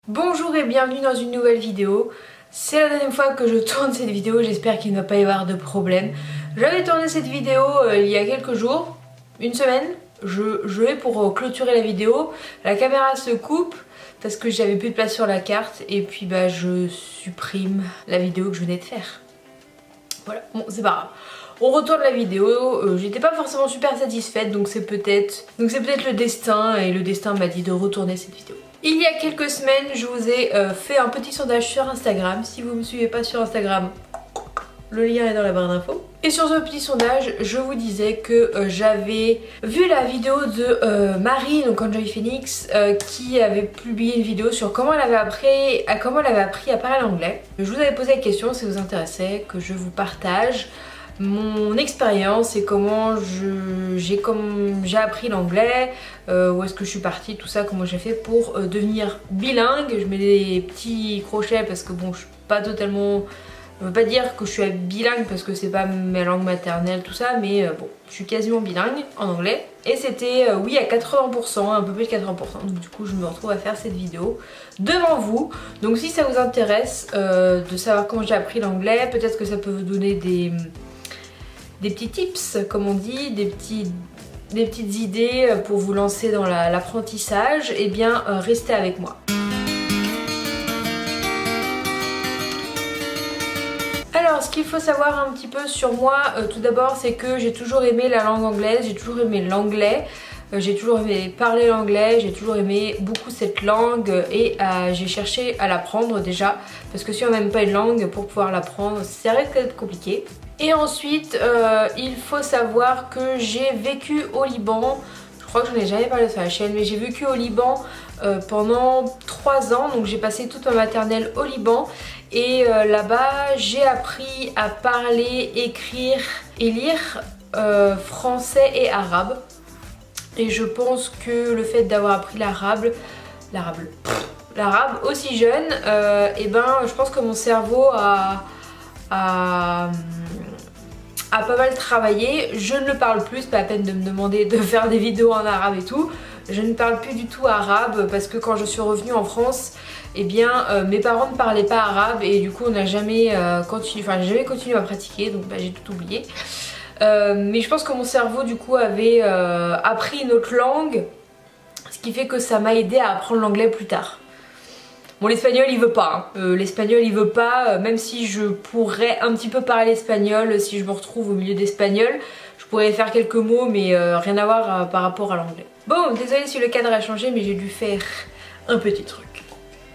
Bonjour et bienvenue dans une nouvelle vidéo. C'est la deuxième fois que je tourne cette vidéo, j'espère qu'il ne va pas y avoir de problème. J'avais tourné cette vidéo il y a quelques jours, une semaine. Je vais pour clôturer la vidéo. La caméra se coupe parce que j'avais plus de place sur la carte et puis je supprime la vidéo que je venais de faire. Voilà, bon c'est pas grave. On retourne la vidéo, j'étais pas forcément super satisfaite donc c'est peut-être le destin et le destin m'a dit de retourner cette vidéo. Il y a quelques semaines je vous ai fait un petit sondage sur Instagram. Si vous me suivez pas sur Instagram, le lien est dans la barre d'infos. Et sur ce petit sondage, je vous disais que j'avais vu la vidéo de Marie, donc Enjoy Phoenix, qui avait publié une vidéo sur comment elle avait appris à parler anglais. Je vous avais posé la question, si ça vous intéressait, que je vous partage mon expérience et comment j'ai appris l'anglais, où est-ce que je suis partie, tout ça, comment j'ai fait pour devenir bilingue. Je mets des petits crochets parce que bon, je suis pas totalement... Je veux pas dire que je suis bilingue parce que c'est pas ma langue maternelle, tout ça, mais bon, je suis quasiment bilingue en anglais. Et c'était, oui, à 80%, un peu plus de 80%. Donc du coup, je me retrouve à faire cette vidéo devant vous. Donc si ça vous intéresse de savoir comment j'ai appris l'anglais, peut-être que ça peut vous donner des petits tips, comme on dit, des petites idées pour vous lancer dans l'apprentissage, et bien restez avec moi. Alors ce qu'il faut savoir un petit peu sur moi, tout d'abord c'est que j'ai toujours aimé la langue anglaise, j'ai toujours aimé l'anglais. J'ai toujours aimé parler l'anglais, j'ai toujours aimé beaucoup cette langue et j'ai cherché à l'apprendre déjà parce que si on n'aime pas une langue, pour pouvoir l'apprendre ça risque d'être compliqué. Et ensuite il faut savoir que j'ai vécu au Liban, je crois que j'en ai jamais parlé sur la chaîne, mais j'ai vécu au Liban pendant 3 ans, donc j'ai passé toute ma maternelle au Liban et là-bas j'ai appris à parler, écrire et lire français et arabe. Et je pense que le fait d'avoir appris l'arabe aussi jeune, et je pense que mon cerveau a pas mal travaillé. Je ne le parle plus, c'est pas la peine de me demander de faire des vidéos en arabe et tout. Je ne parle plus du tout arabe parce que quand je suis revenue en France, eh bien mes parents ne parlaient pas arabe et du coup on n'a jamais j'ai jamais continué à pratiquer, donc j'ai tout oublié. Mais je pense que mon cerveau du coup avait appris une autre langue, ce qui fait que ça m'a aidé à apprendre l'anglais plus tard. Bon, l'espagnol il veut pas, l'espagnol il veut pas, même si je pourrais un petit peu parler espagnol, si je me retrouve au milieu d'espagnol, je pourrais faire quelques mots mais rien à voir par rapport à l'anglais. Bon, désolée si le cadre a changé mais j'ai dû faire un petit truc.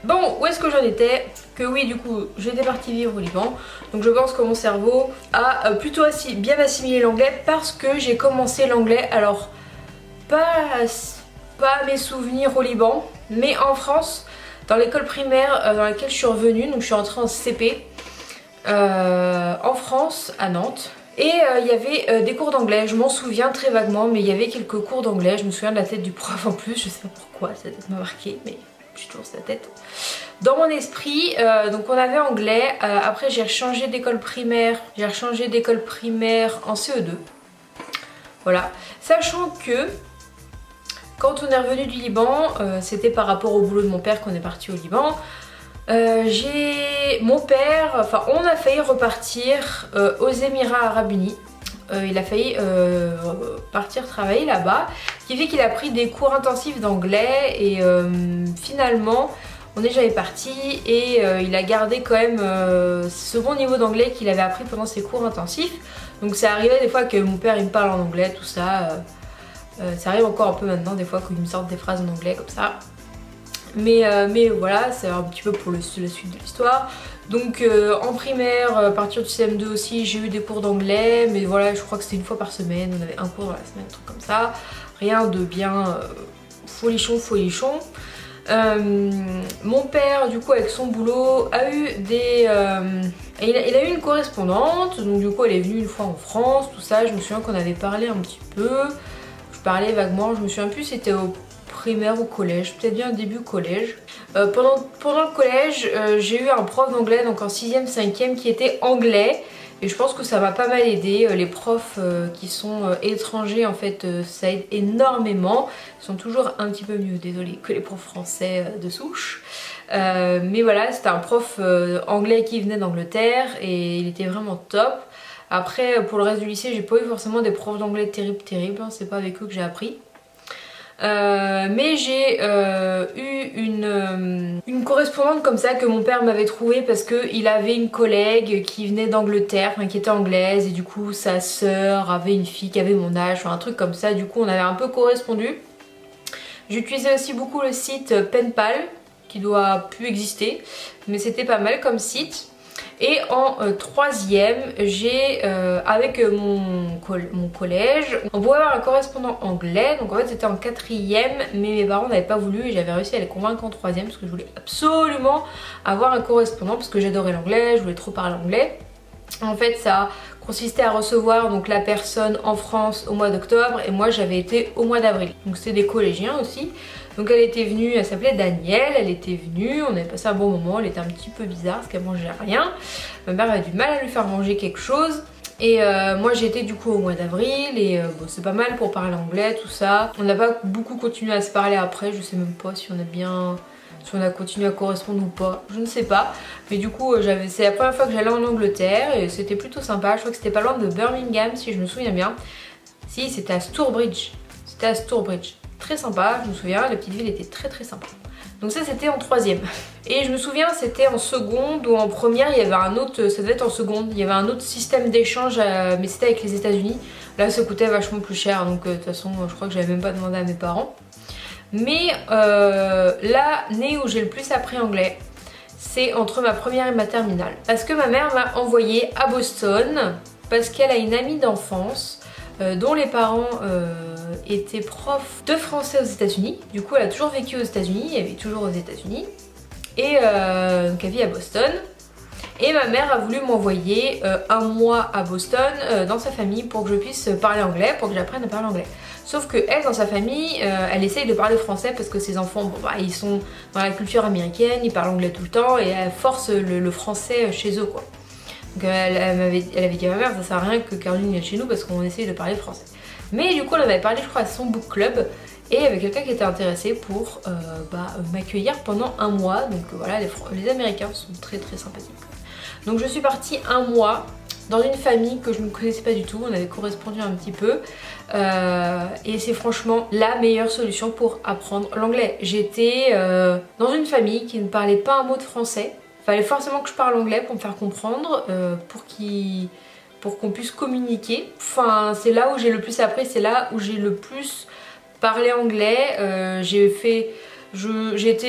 Bon, où est-ce que j'en étais? Que oui, du coup, j'étais partie vivre au Liban. Donc je pense que mon cerveau a plutôt bien assimilé l'anglais parce que j'ai commencé l'anglais, alors pas mes souvenirs au Liban, mais en France, dans l'école primaire dans laquelle je suis revenue, donc je suis rentrée en CP en France, à Nantes. Et il y avait des cours d'anglais, je m'en souviens très vaguement, mais il y avait quelques cours d'anglais. Je me souviens de la tête du prof en plus, je sais pas pourquoi, cette tête m'a marqué, mais j'ai toujours sa tête dans mon esprit. Donc on avait anglais, après j'ai changé d'école primaire, en CE2. Voilà, sachant que quand on est revenu du Liban, c'était par rapport au boulot de mon père qu'on est parti au Liban. On a failli repartir aux Émirats Arabes Unis. Il a failli partir travailler là-bas, ce qui fait qu'il a pris des cours intensifs d'anglais et finalement on n'est jamais parti et il a gardé quand même ce bon niveau d'anglais qu'il avait appris pendant ses cours intensifs. Donc ça arrivait des fois que mon père il me parle en anglais, tout ça. Ça arrive encore un peu maintenant des fois qu'il me sorte des phrases en anglais comme ça. Mais voilà, c'est un petit peu pour la suite de l'histoire. Donc en primaire, à partir du CM2 aussi, j'ai eu des cours d'anglais. Mais voilà, je crois que c'était une fois par semaine, on avait un cours dans la semaine, un truc comme ça. Rien de bien folichon. Mon père, du coup, avec son boulot, a eu il a eu une correspondante. Donc du coup, elle est venue une fois en France, tout ça. Je me souviens qu'on avait parlé un petit peu. Je parlais vaguement, je me souviens plus si c'était au primaire ou collège, peut-être bien début collège. Pendant le collège, j'ai eu un prof d'anglais, donc en 6ème, 5ème, qui était anglais. Et je pense que ça m'a pas mal aidé. Les profs qui sont étrangers, en fait, ça aide énormément. Ils sont toujours un petit peu mieux, désolée, que les profs français de souche. Mais voilà, c'était un prof anglais qui venait d'Angleterre et il était vraiment top. Après, pour le reste du lycée, j'ai pas eu forcément des profs d'anglais terribles, hein, c'est pas avec eux que j'ai appris. Mais j'ai eu une correspondante comme ça que mon père m'avait trouvée parce qu'il avait une collègue qui venait d'Angleterre, enfin, qui était anglaise, et du coup sa sœur avait une fille qui avait mon âge, enfin, un truc comme ça, du coup on avait un peu correspondu. J'utilisais aussi beaucoup le site Penpal, qui doit plus exister, mais c'était pas mal comme site. Et en troisième, j'ai avec mon collège, on pouvait avoir un correspondant anglais. Donc en fait c'était en quatrième, mais mes parents n'avaient pas voulu et j'avais réussi à les convaincre en troisième parce que je voulais absolument avoir un correspondant parce que j'adorais l'anglais, je voulais trop parler anglais. En fait ça consistait à recevoir donc la personne en France au mois d'octobre et moi j'avais été au mois d'avril. Donc c'était des collégiens aussi. Donc elle était venue, elle s'appelait Danielle, elle était venue, on avait passé un bon moment, elle était un petit peu bizarre parce qu'elle mangeait rien. Ma mère avait du mal à lui faire manger quelque chose. Et moi j'ai été du coup au mois d'avril et bon, c'est pas mal pour parler anglais, tout ça. On n'a pas beaucoup continué à se parler après, je sais même pas si on a continué à correspondre ou pas, je ne sais pas. Mais du coup c'est la première fois que j'allais en Angleterre et c'était plutôt sympa. Je crois que c'était pas loin de Birmingham si je me souviens bien. Si, c'était à Stourbridge. C'était à Stourbridge. Très sympa, je me souviens, la petite ville était très sympa. Donc ça c'était en troisième. Et je me souviens c'était en seconde ou en première, il y avait un autre, ça devait être en seconde, il y avait un autre système d'échange mais c'était avec les États-Unis. Là ça coûtait vachement plus cher donc de toute façon je crois que j'avais même pas demandé à mes parents. Mais l'année où j'ai le plus appris anglais, c'est entre ma première et ma terminale. Parce que ma mère m'a envoyée à Boston parce qu'elle a une amie d'enfance dont les parents était prof de français aux États-Unis. Du coup elle a toujours vécu aux États-Unis, elle vit toujours aux États-Unis. Et donc elle vit à Boston. Et ma mère a voulu m'envoyer un mois à Boston dans sa famille pour que je puisse parler anglais, pour que j'apprenne à parler anglais. Sauf que elle, dans sa famille, elle essaye de parler français parce que ses enfants, bon, bah, ils sont dans la culture américaine, ils parlent anglais tout le temps et elle force le français chez eux quoi. Donc elle avait dit à ma mère, ça sert à rien que Caroline vienne chez nous parce qu'on essaye de parler français. Mais du coup elle avait parlé je crois à son book club et il y avait quelqu'un qui était intéressé pour m'accueillir pendant un mois. Donc voilà, les Américains sont très sympathiques. Donc je suis partie un mois dans une famille que je ne connaissais pas du tout, on avait correspondu un petit peu et c'est franchement la meilleure solution pour apprendre l'anglais. J'étais dans une famille qui ne parlait pas un mot de français, il fallait forcément que je parle anglais pour me faire comprendre, pour qu'on puisse communiquer. Enfin c'est là où j'ai le plus appris, c'est là où j'ai le plus parlé anglais.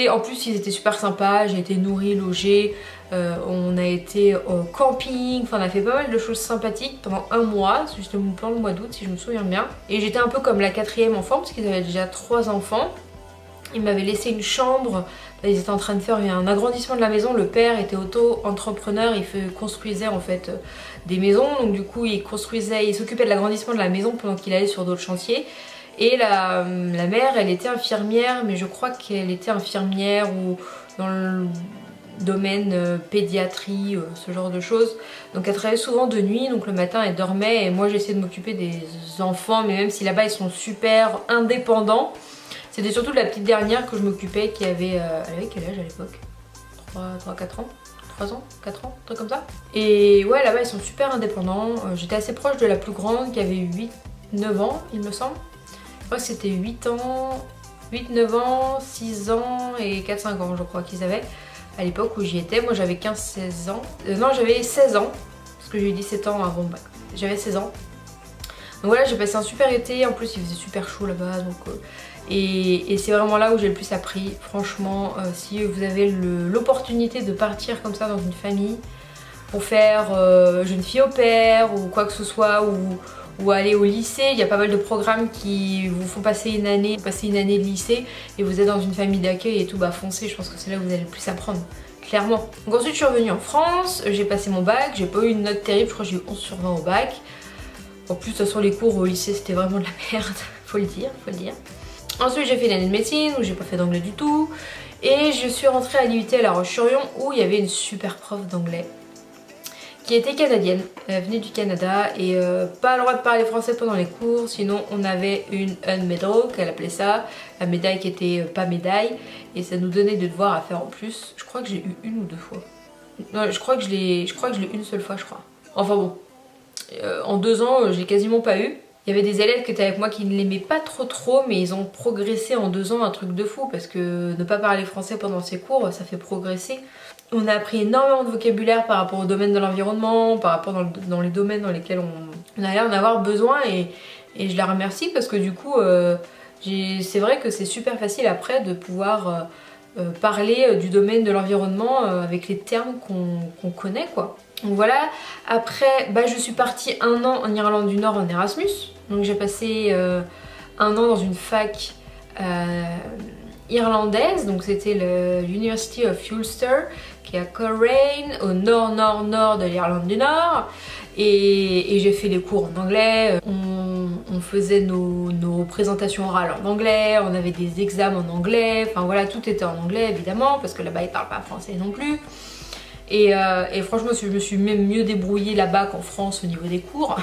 En plus ils étaient super sympas, j'ai été nourrie, logée, on a été au camping, enfin on a fait pas mal de choses sympathiques pendant un mois, c'est juste mon plan le mois d'août si je me souviens bien. Et j'étais un peu comme la quatrième enfant parce qu'ils avaient déjà 3 enfants. Ils m'avaient laissé une chambre, ils étaient en train de faire un agrandissement de la maison, le père était auto-entrepreneur, il construisait en fait des maisons, donc du coup il s'occupait de l'agrandissement de la maison pendant qu'il allait sur d'autres chantiers. Et la mère, elle était infirmière, mais je crois qu'elle était infirmière ou dans le domaine pédiatrie, ce genre de choses. Donc elle travaillait souvent de nuit, donc le matin elle dormait et moi j'essayais de m'occuper des enfants, mais même si là-bas ils sont super indépendants, c'était surtout de la petite dernière que je m'occupais qui avait... elle avait quel âge à l'époque? 4 ans 3 ans 4 ans, un truc comme ça. Et ouais, là-bas ils sont super indépendants. J'étais assez proche de la plus grande qui avait 8-9 ans il me semble. Je crois que c'était 8 ans, 8-9 ans, 6 ans et 4-5 ans je crois qu'ils avaient à l'époque où j'y étais. Moi j'avais 15-16 ans, non j'avais 16 ans parce que j'ai eu 17 ans avant, bah, j'avais 16 ans. Donc voilà, j'ai passé un super été, en plus il faisait super chaud là-bas donc et c'est vraiment là où j'ai le plus appris. Franchement si vous avez l'opportunité de partir comme ça dans une famille pour faire jeune fille au père ou quoi que ce soit, ou aller au lycée, il y a pas mal de programmes qui vous font passer une année de lycée et vous êtes dans une famille d'accueil et tout, bah foncez, je pense que c'est là où vous allez le plus apprendre, clairement. Donc ensuite je suis revenue en France, j'ai passé mon bac, j'ai pas eu une note terrible, je crois que j'ai eu 11 sur 20 au bac. En plus de toute façon les cours au lycée c'était vraiment de la merde, faut le dire. Ensuite j'ai fait une année de médecine où j'ai pas fait d'anglais du tout et je suis rentrée à l'IUT à La Roche-sur-Yon où il y avait une super prof d'anglais qui était canadienne. Elle venait du Canada et pas le droit de parler français pendant les cours, sinon on avait une medal, qu'elle appelait ça, la médaille qui était pas médaille, et ça nous donnait des devoirs à faire en plus. Je crois que j'ai eu une ou deux fois. Non, je crois que je l'ai une seule fois, je crois. Enfin bon, en 2 ans, je l'ai quasiment pas eu. Il y avait des élèves qui étaient avec moi qui ne l'aimaient pas trop, mais ils ont progressé en 2 ans, un truc de fou, parce que ne pas parler français pendant ces cours, ça fait progresser. On a appris énormément de vocabulaire par rapport au domaine de l'environnement, par rapport dans les domaines dans lesquels on a l'air d'en avoir besoin, et je la remercie parce que du coup, c'est vrai que c'est super facile après de pouvoir parler du domaine de l'environnement avec les termes qu'on connaît, quoi. Donc voilà, après je suis partie 1 an en Irlande du Nord en Erasmus. Donc j'ai passé 1 an dans une fac irlandaise, donc c'était l'University of Ulster qui est à Coleraine, au nord de l'Irlande du Nord. Et j'ai fait les cours en anglais, on faisait nos présentations orales en anglais, on avait des examens en anglais, enfin voilà, tout était en anglais évidemment, parce que là-bas ils parlent pas français non plus. Et franchement, je me suis même mieux débrouillée là-bas qu'en France au niveau des cours.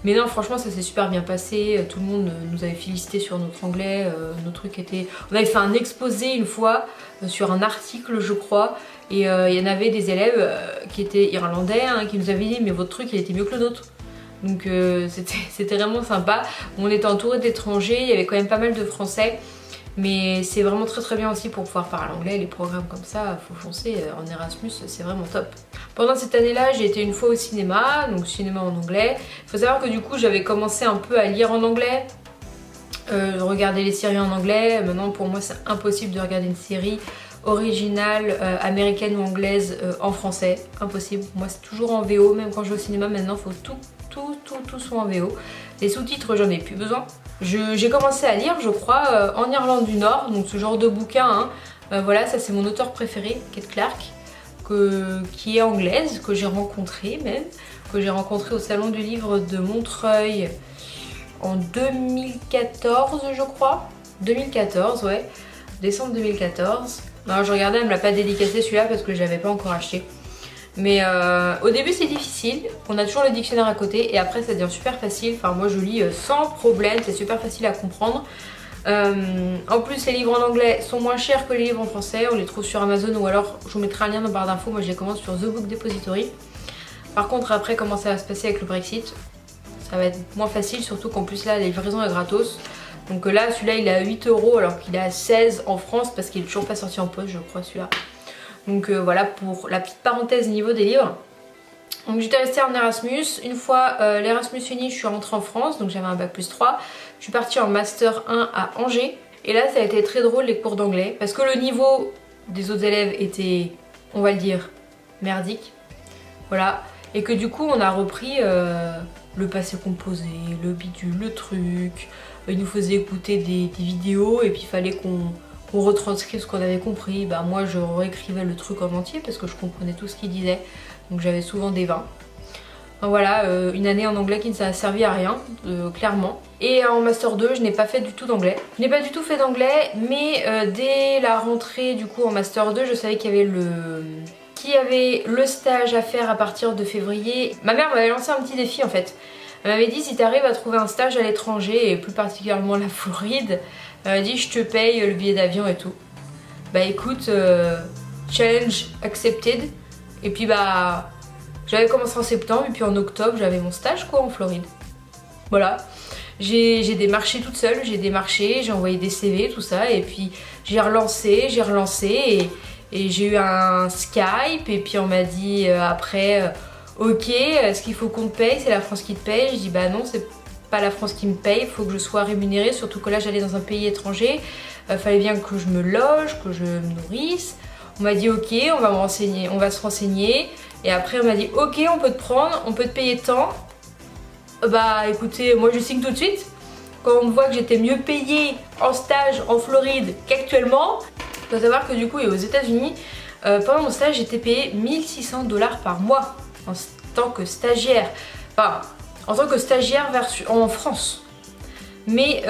Mais non, franchement, ça s'est super bien passé. Tout le monde nous avait félicité sur notre anglais. Nos trucs étaient... On avait fait un exposé une fois sur un article, je crois. Et il y en avait des élèves qui étaient irlandais, hein, qui nous avaient dit mais votre truc, il était mieux que le nôtre. Donc c'était vraiment sympa. On était entouré d'étrangers, il y avait quand même pas mal de Français. Mais c'est vraiment très bien aussi pour pouvoir parler anglais, les programmes comme ça, faut foncer en Erasmus, c'est vraiment top. Pendant cette année-là, j'ai été une fois au cinéma, donc cinéma en anglais. Il faut savoir que du coup, j'avais commencé un peu à lire en anglais, regarder les séries en anglais. Maintenant, pour moi, c'est impossible de regarder une série originale américaine ou anglaise en français, impossible. Moi, c'est toujours en VO, même quand je vais au cinéma, maintenant, il faut tout soit en VO. Les sous-titres, j'en ai plus besoin. J'ai commencé à lire, je crois, en Irlande du Nord, donc ce genre de bouquin, hein. Voilà, ça c'est mon auteur préféré, Kate Clark, qui est anglaise, que j'ai rencontrée même, au Salon du Livre de Montreuil en 2014, je crois. 2014, ouais, décembre 2014. Non, je regardais, elle me l'a pas dédicacé celui-là parce que je l'avais pas encore acheté. Mais au début c'est difficile, on a toujours le dictionnaire à côté et après ça devient super facile. Enfin moi je lis sans problème, c'est super facile à comprendre. En plus les livres en anglais sont moins chers que les livres en français, on les trouve sur Amazon ou alors je vous mettrai un lien dans la barre d'infos, moi je les commande sur The Book Depository. Par contre après comment ça va se passer avec le Brexit, ça va être moins facile, surtout qu'en plus là la livraison est gratos. Donc là celui-là il est à 8 € alors qu'il est à 16 en France parce qu'il est toujours pas sorti en poste je crois celui-là. Donc voilà pour la petite parenthèse niveau des livres. Donc j'étais restée en Erasmus. Une fois l'Erasmus fini, je suis rentrée en France, donc j'avais un bac+3. Je suis partie en Master 1 à Angers. Et là ça a été très drôle les cours d'anglais, parce que le niveau des autres élèves était, on va le dire, merdique. Voilà. Et que du coup on a repris le passé composé, le bidule, le truc. Ils nous faisaient écouter des vidéos et puis il fallait qu'on retranscrive ce qu'on avait compris. Bah moi je réécrivais le truc en entier parce que je comprenais tout ce qu'il disait, donc j'avais souvent des 20. Donc voilà, une année en anglais qui ne s'est servi à rien, clairement. Et en Master 2 je n'ai pas fait du tout d'anglais. Je n'ai pas du tout fait d'anglais, mais dès la rentrée du coup en Master 2 je savais qu'il y avait le stage à faire à partir de février. Ma mère m'avait lancé un petit défi en fait. Elle m'avait dit si tu arrives à trouver un stage à l'étranger et plus particulièrement la Floride, elle m'a dit je te paye le billet d'avion et tout. Bah écoute, challenge accepted. Et puis bah j'avais commencé en septembre et puis en octobre j'avais mon stage quoi en Floride. Voilà. J'ai démarché toute seule, j'ai envoyé des CV, tout ça, et puis j'ai relancé et j'ai eu un Skype et puis on m'a dit après ok, ce qu'il faut qu'on te paye, c'est la France qui te paye. Je dis bah non, c'est pas la France qui me paye, il faut que je sois rémunérée, surtout que là j'allais dans un pays étranger, fallait bien que je me loge, que je me nourrisse. On m'a dit ok, on va se renseigner, et après on m'a dit ok, on peut te prendre, on peut te payer tant. Bah écoutez, moi je signe tout de suite. Quand on me voit que j'étais mieux payée en stage en Floride qu'actuellement, il faut savoir que du coup et aux États-Unis, pendant mon stage j'étais payée 1600 $ par mois en tant que stagiaire. Enfin, en tant que stagiaire en France. Mais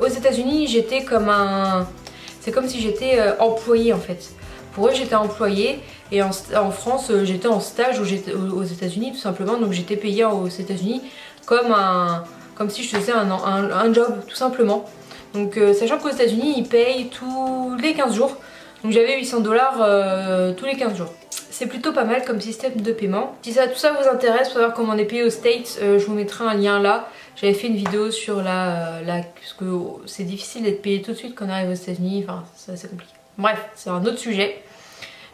aux États-Unis, j'étais comme un... c'est comme si j'étais employée en fait. Pour eux j'étais employée et en France j'étais en stage où j'étais aux États-Unis tout simplement, donc j'étais payée aux États-Unis comme si je faisais un job tout simplement. Donc sachant qu'aux États-Unis ils payent tous les 15 jours, donc j'avais 800 $ tous les 15 jours. C'est plutôt pas mal comme système de paiement. Si tout ça vous intéresse pour savoir comment on est payé aux States, je vous mettrai un lien là. J'avais fait une vidéo sur parce que c'est difficile d'être payé tout de suite quand on arrive aux États-Unis, enfin c'est assez compliqué. Bref, c'est un autre sujet.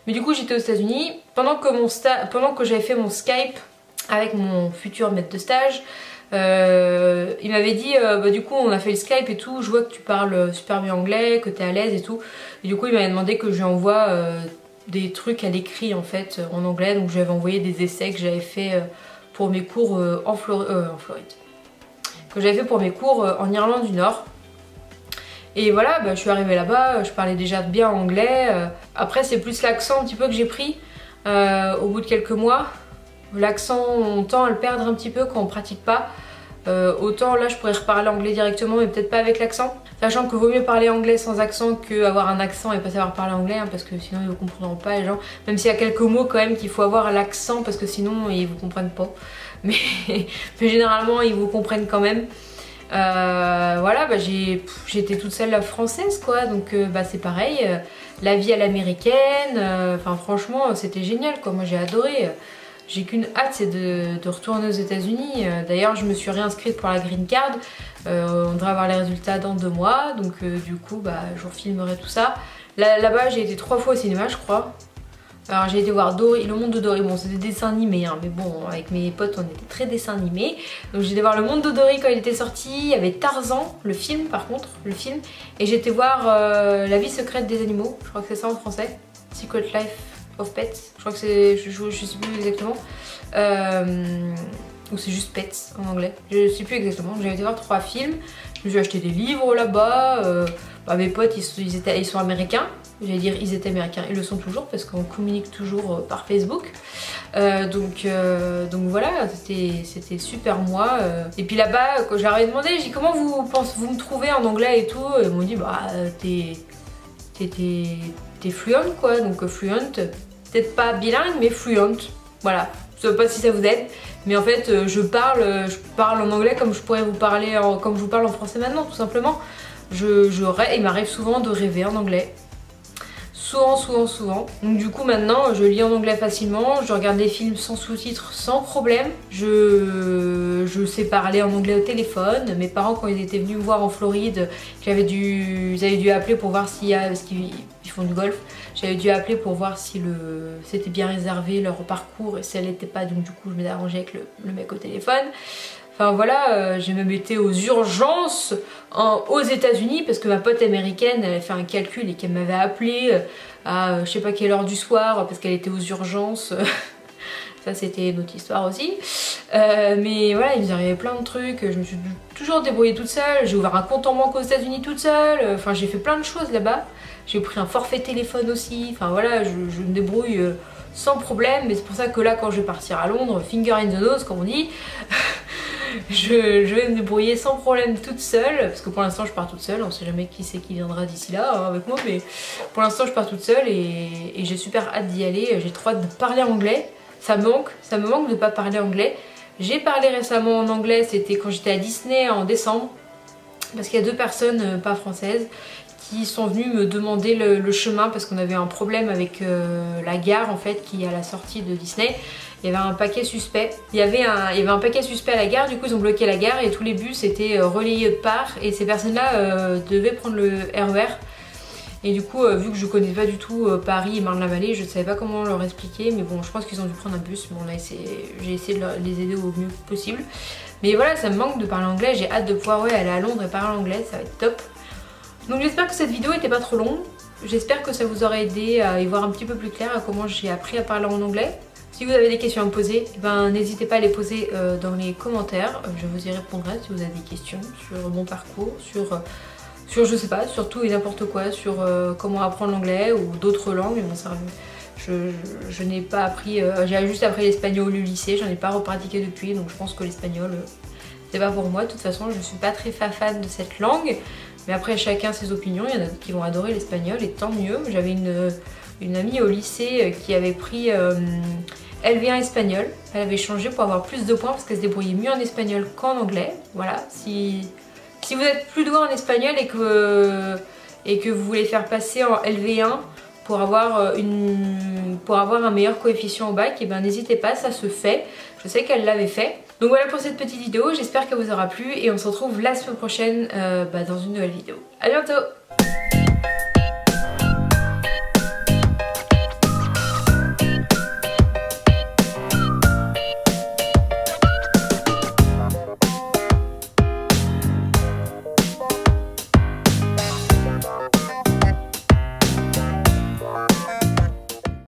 Mais du coup j'étais aux États-Unis pendant que j'avais fait mon Skype avec mon futur maître de stage. Il m'avait dit du coup on a fait le Skype et tout, je vois que tu parles super bien anglais, que t'es à l'aise et tout. Et du coup il m'avait demandé que je lui envoie des trucs à l'écrit en fait en anglais, donc je lui avais envoyé des essais que j'avais fait pour mes cours en Floride. Que j'avais fait pour mes cours en Irlande du Nord. Et voilà, je suis arrivée là-bas, je parlais déjà bien anglais. Après c'est plus l'accent un petit peu que j'ai pris au bout de quelques mois. L'accent, on tend à le perdre un petit peu quand on pratique pas. Autant là je pourrais reparler anglais directement mais peut-être pas avec l'accent. Sachant que vaut mieux parler anglais sans accent qu'avoir un accent et pas savoir parler anglais hein, parce que sinon ils vous comprendront pas les gens. Même s'il y a quelques mots quand même qu'il faut avoir l'accent parce que sinon ils vous comprennent pas. Mais généralement ils vous comprennent quand même. Voilà, j'étais toute seule la française quoi, donc c'est pareil. La vie à l'américaine, enfin franchement c'était génial quoi, moi j'ai adoré. J'ai qu'une hâte, c'est de retourner aux États-Unis. D'ailleurs, je me suis réinscrite pour la green card. On devrait avoir les résultats dans 2 mois. Donc du coup, je vous filmerai tout ça. Là-bas, j'ai été 3 fois au cinéma, je crois. Alors j'ai été voir Dory, le monde de Dory. Bon, c'est des dessins animés, hein, mais bon, avec mes potes, on était très dessins animés. Donc j'ai été voir le monde de Dory quand il était sorti. Il y avait Tarzan, le film par contre, Et j'ai été voir La vie secrète des animaux. Je crois que c'est ça en français. Secret Life of Pets, je crois que c'est, je sais plus exactement, ou c'est juste Pets en anglais, je sais plus exactement. J'avais été voir 3 films, je me suis acheté des livres là-bas, mes potes ils sont américains, j'allais dire ils étaient américains, ils le sont toujours parce qu'on communique toujours par Facebook, donc voilà, c'était super moi. Et puis là-bas, quand j'avais demandé, j'ai dit comment vous me trouvez en anglais et tout, et ils m'ont dit t'es fluent quoi, donc fluent, peut-être pas bilingue mais fluent, voilà, je sais pas si ça vous aide, mais en fait je parle en anglais comme je pourrais vous parler, comme je vous parle en français maintenant tout simplement. Il m'arrive souvent de rêver en anglais, souvent. Donc du coup maintenant je lis en anglais facilement, je regarde des films sans sous-titres sans problème, je sais parler en anglais au téléphone. Mes parents quand ils étaient venus me voir en Floride, ils avaient dû appeler pour voir parce qu'ils font du golf, j'avais dû appeler pour voir si c'était bien réservé leur parcours et si elle n'était pas, donc du coup je m'étais arrangée avec le mec au téléphone. Enfin voilà, j'ai même été aux urgences aux États-Unis parce que ma pote américaine elle avait fait un calcul et qu'elle m'avait appelé à je sais pas quelle heure du soir parce qu'elle était aux urgences. Ça c'était une autre histoire aussi. Mais voilà, il nous arrivait plein de trucs, je me suis toujours débrouillée toute seule, j'ai ouvert un compte en banque aux États-Unis toute seule, enfin j'ai fait plein de choses là-bas. J'ai pris un forfait téléphone aussi, enfin voilà, je me débrouille sans problème, mais c'est pour ça que là quand je vais partir à Londres, finger in the nose comme on dit, je vais me débrouiller sans problème toute seule, parce que pour l'instant je pars toute seule, on sait jamais qui c'est qui viendra d'ici là avec moi, mais pour l'instant je pars toute seule et j'ai super hâte d'y aller, j'ai trop hâte de parler anglais, ça me manque de pas parler anglais. J'ai parlé récemment en anglais, c'était quand j'étais à Disney en décembre, parce qu'il y a 2 personnes pas françaises qui sont venues me demander le chemin parce qu'on avait un problème avec la gare en fait qui est à la sortie de Disney. Il y avait un paquet suspect. Il y avait un paquet suspect à la gare, du coup ils ont bloqué la gare et tous les bus étaient relayés de part et ces personnes-là devaient prendre le RER. Et du coup, vu que je connais pas du tout Paris et Marne-la-Vallée, je ne savais pas comment leur expliquer, mais bon, je pense qu'ils ont dû prendre un bus. Bon, là, j'ai essayé de les aider au mieux possible. Mais voilà, ça me manque de parler anglais, j'ai hâte de pouvoir aller à Londres et parler anglais, ça va être top. Donc j'espère que cette vidéo n'était pas trop longue. J'espère que ça vous aura aidé à y voir un petit peu plus clair à comment j'ai appris à parler en anglais. Si vous avez des questions à me poser, n'hésitez pas à les poser dans les commentaires. Je vous y répondrai si vous avez des questions sur mon parcours, sur je sais pas, sur tout et n'importe quoi, sur comment apprendre l'anglais ou d'autres langues. Mais bon, ça, je n'ai pas appris, j'ai juste appris l'espagnol au lycée, j'en ai pas repratiqué depuis, donc je pense que l'espagnol c'est pas pour moi. De toute façon, je suis pas très fan de cette langue. Mais après chacun ses opinions, il y en a qui vont adorer l'espagnol et tant mieux. J'avais une amie au lycée qui avait pris LV1 espagnol. Elle avait changé pour avoir plus de points parce qu'elle se débrouillait mieux en espagnol qu'en anglais. Voilà, si vous êtes plus doué en espagnol et que vous voulez faire passer en LV1 pour avoir un meilleur coefficient au bac, et ben n'hésitez pas, ça se fait. Je sais qu'elle l'avait fait. Donc voilà pour cette petite vidéo, j'espère qu'elle vous aura plu et on se retrouve la semaine prochaine dans une nouvelle vidéo. A bientôt!